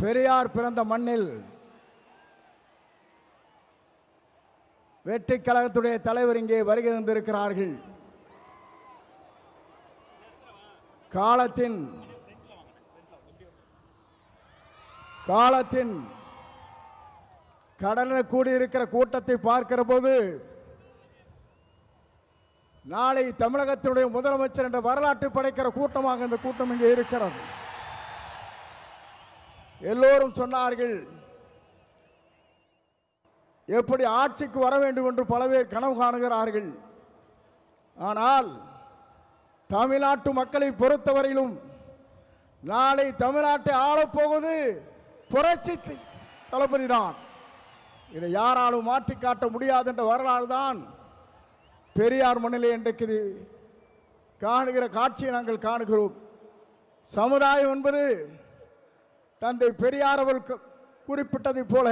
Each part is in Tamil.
பெரியார் பிறந்த மண்ணில் வெற்றி கழகத்துடைய தலைவர் இங்கே வருகை தந்திருக்கிறார்கள். காலத்தின் கடன கூடியிருக்கிற கூட்டத்தை பார்க்கிற போது நாளை தமிழகத்தினுடைய முதலமைச்சர் என்ற வரலாற்று படைக்கிற கூட்டமாக இந்த கூட்டம் இங்கே இருக்கிறது. எல்லோரும் சொன்னார்கள், எப்படி ஆட்சிக்கு வர வேண்டும் என்று பல பேர் கனவு காணுகிறார்கள். ஆனால் தமிழ்நாட்டு மக்களை பொறுத்தவரையிலும் நாளை தமிழ்நாட்டை ஆளப்போவது புரட்சி தளபதி தான். இதை யாராலும் மாற்றி காட்ட முடியாது என்ற வரலாறு தான் பெரியார் மண்ணிலே இன்றைக்கு காணுகிற காட்சியை நாங்கள் காணுகிறோம். சமுதாயம் என்பது தந்தை பெரியார் அவர்கள் குறிப்பிட்டதை போல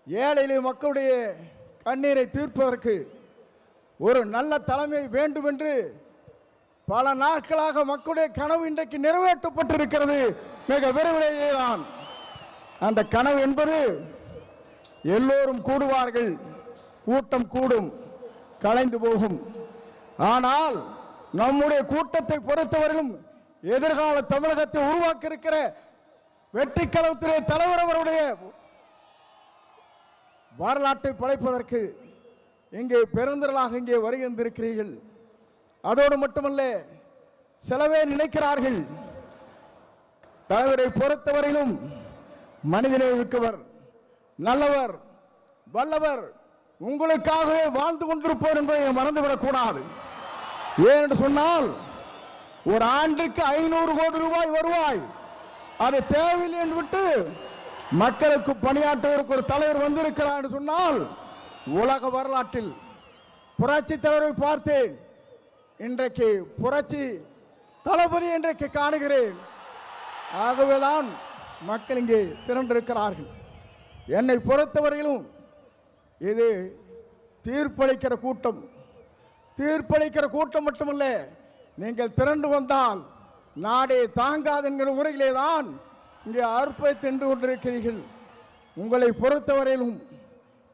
ஏழை மக்களுடைய கண்ணீரை தீர்ப்பதற்கு ஒரு நல்ல தலைமை வேண்டும் என்று பல நாட்களாக மக்களுடைய கனவு இன்றைக்கு நிறைவேற்றப்பட்டிருக்கிறது. மிக விரைவிலேயே தான் அந்த கனவு என்பது எல்லோரும் கூடுவார்கள், கூட்டம் கூடும், கலைந்து போகும். ஆனால் நம்முடைய கூட்டத்தை பொறுத்தவரையிலும் எதிர்கால தமிழகத்தை உருவாக்க இருக்கிற வெற்றி கழகத்துடைய தலைவர் அவருடைய வரலாற்றை படைப்பதற்கு இங்கே பெருந்திரளாக இங்கே வருகின்றிருக்கிறீர்கள். அதோடு மட்டுமல்ல, சிலவே நினைக்கிறார்கள் தலைவரை பொறுத்தவரையிலும் மனிதனை மிக்கவர், நல்லவர், வல்லவர், உங்களுக்காகவே வாழ்ந்து கொண்டிருப்போர் என்பதை மறந்துவிடக் கூடாது. ஏனென்று சொன்னால் ஒரு ஆண்டுக்கு 500 கோடி ரூபாய் வருவாய் அது தேவையில்லை என்று விட்டு மக்களுக்கு பணியாற்றுவதற்கு ஒரு தலைவர் வந்திருக்கிறார் என்று சொன்னால் உலக வரலாற்றில் புரட்சி தலைவரை பார்த்தேன். இன்றைக்கு புரட்சி தளபதி இன்றைக்கு காணுகிறேன். ஆகவேதான் மக்கள் இங்கே திரண்டிருக்கிறார்கள். என்னை பொறுத்தவரையிலும் இது தீர்ப்பளிக்கிற கூட்டம். தீர்ப்பளிக்கிற கூட்டம் மட்டுமல்ல, நீங்கள் திரண்டு வந்தால் நாடே தாங்காது என்கிற முறையிலே தான் இங்கே அர்ப்பணித்து நின்று கொண்டிருக்கிறீர்கள். உங்களை பொறுத்தவரையிலும்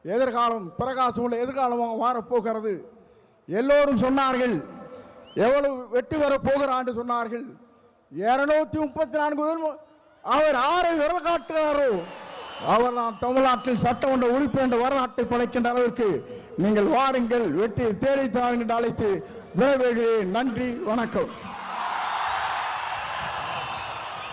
எதிர்காலம் பிரகாசம் உள்ள எதிர்காலமாக மாறப்போகிறது. எல்லோரும் சொன்னார்கள், எவ்வளவு வெற்றி வரப் போகிறான்னு சொன்னார்கள். 234 அவர் ஆரை விரல் காட்டுகிறாரோ அவர் தான் தமிழ்நாட்டில் சட்டமன்ற உறுப்பினர் என்ற வரலாற்றை படைக்கின்ற அளவிற்கு நீங்கள் வாருங்கள், வெற்றி தேடி தாருங்கள் அழைத்து விடைபெறுகிறேன். நன்றி, வணக்கம்.